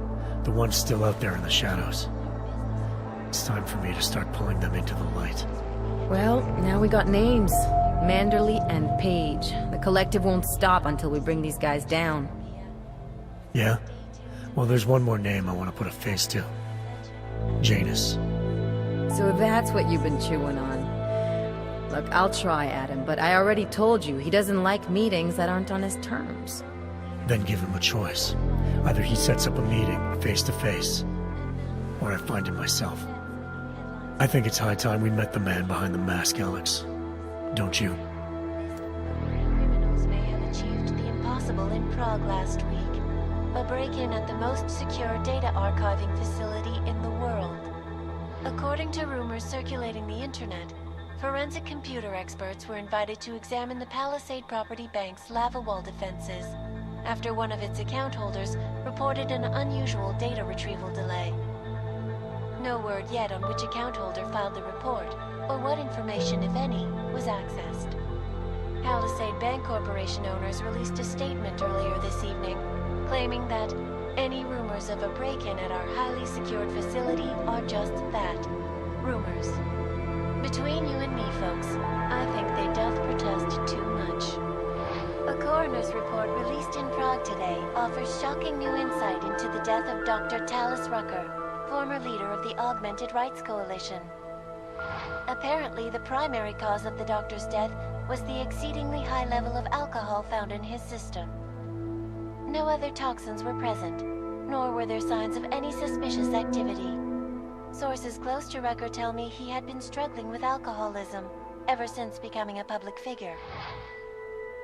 S7: The ones still out there in the shadows. It's time for me to start pulling them into the light.
S11: Well, now we got names. Manderley and Page. The collective won't stop until we bring these guys down.
S7: Yeah? Well, there's one more name I want to put a face to. Janus.
S11: So that's what you've been chewing on. Look, I'll try, Adam, but I already told you, he doesn't like meetings that aren't on his terms.
S7: Then give him a choice. Either he sets up a meeting, face to face, or I find him myself. I think it's high time we met the man behind the mask, Alex. Don't you?
S8: Criminals may have achieved the impossible in Prague last week. A break-in at the most secure data archiving facility in the world. According to rumors circulating the internet, forensic computer experts were invited to examine the Palisade Property Bank's lava wall defenses after one of its account holders reported an unusual data retrieval delay. No word yet on which account holder filed the report, or what information, if any, was accessed. Palisade Bank Corporation owners released a statement earlier this evening, claiming that any rumors of a break-in at our highly secured facility are just that, rumors. Between you and me, folks, I think they doth protest too much. A coroner's report released in Prague today offers shocking new insight into the death of Dr. Talis Rucker, former leader of the Augmented Rights Coalition. Apparently, the primary cause of the doctor's death was the exceedingly high level of alcohol found in his system. No other toxins were present, nor were there signs of any suspicious activity. Sources close to Rucker tell me he had been struggling with alcoholism ever since becoming a public figure.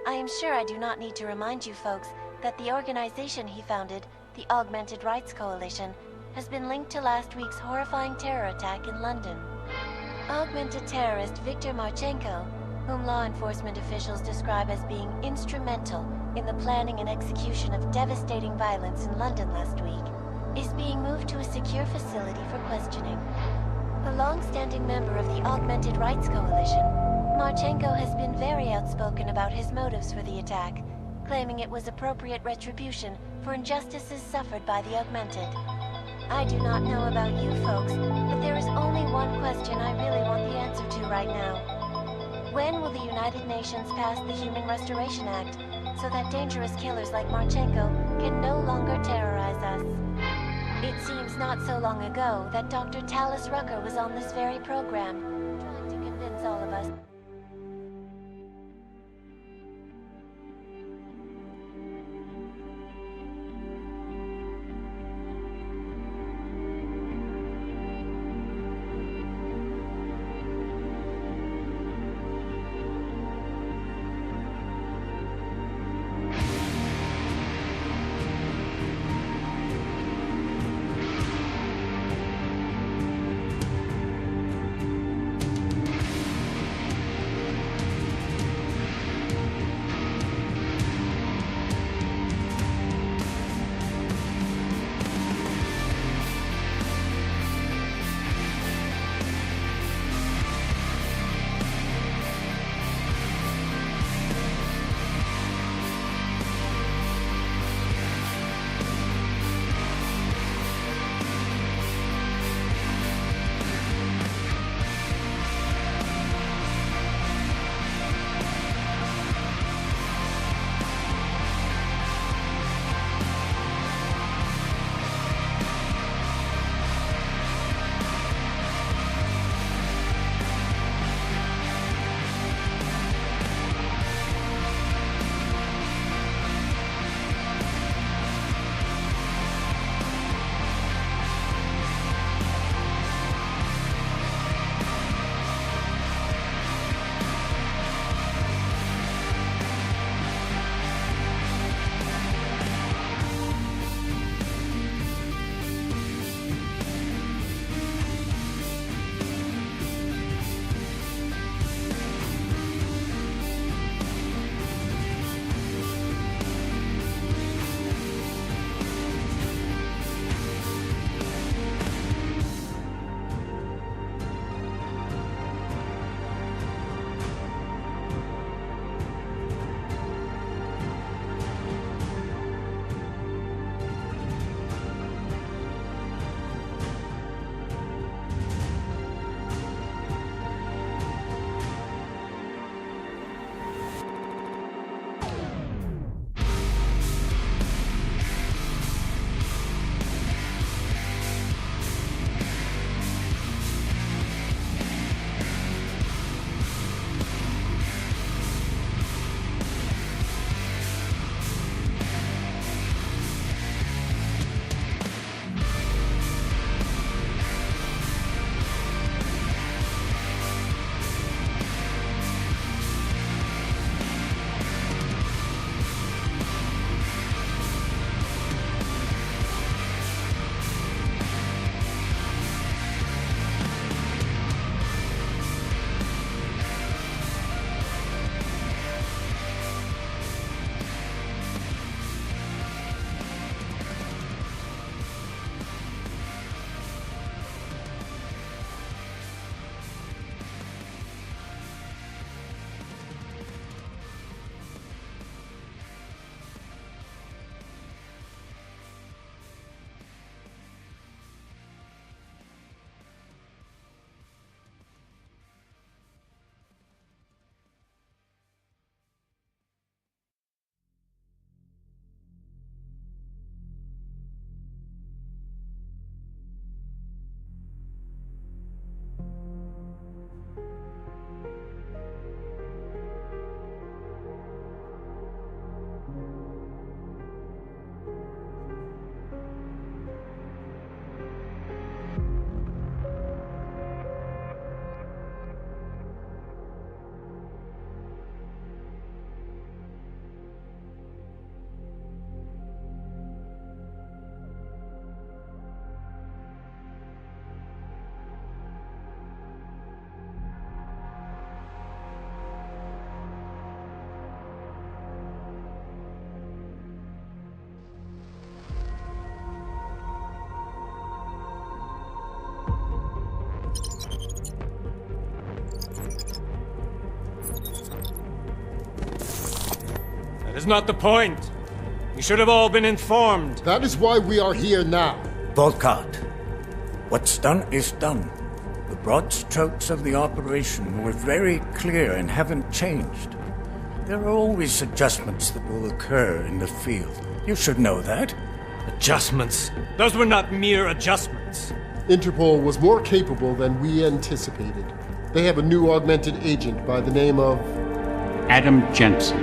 S8: I am sure I do not need to remind you folks that the organization he founded, the Augmented Rights Coalition, has been linked to last week's horrifying terror attack in London. Augmented terrorist Viktor Marchenko, whom law enforcement officials describe as being instrumental in the planning and execution of devastating violence in London last week, is being moved to a secure facility for questioning. A long-standing member of the Augmented Rights Coalition, Marchenko has been very outspoken about his motives for the attack, claiming it was appropriate retribution for injustices suffered by the Augmented. I do not know about you folks, but there is only one question I really want the answer to right now. When will the United Nations pass the Human Restoration Act, so that dangerous killers like Marchenko can no longer terrorize us. It seems not so long ago that Dr. Tallis Rucker was on this very program, trying to convince all of us.
S12: That is not the point. You should have all been informed.
S17: That is why we are here now.
S1: Volkart, what's done is done. The broad strokes of the operation were very clear and haven't changed. There are always adjustments that will occur in the field. You should know that.
S15: Adjustments? Those were not mere adjustments.
S22: Interpol was more capable than we anticipated. They have a new augmented agent by the name of...
S23: Adam Jensen.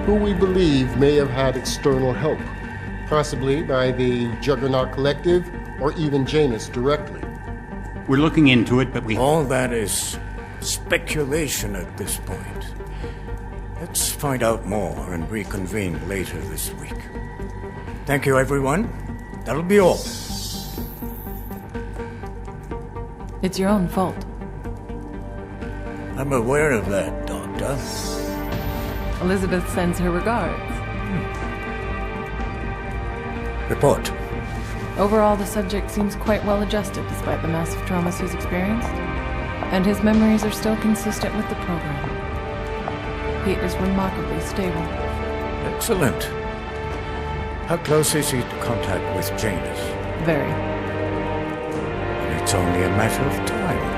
S22: Who we believe may have had external help. Possibly by the Juggernaut Collective, or even Janus directly.
S23: We're looking into it, but we...
S1: All that is speculation at this point. Let's find out more and reconvene later this week. Thank you, everyone. That'll be all.
S11: It's your own fault.
S1: I'm aware of that, Doctor.
S11: Elizabeth sends her regards.
S1: Report.
S11: Overall, the subject seems quite well adjusted despite the massive traumas he's experienced. And his memories are still consistent with the program. He is remarkably stable.
S1: Excellent. How close is he to contact with Janus?
S11: Very.
S1: It's only a matter of time.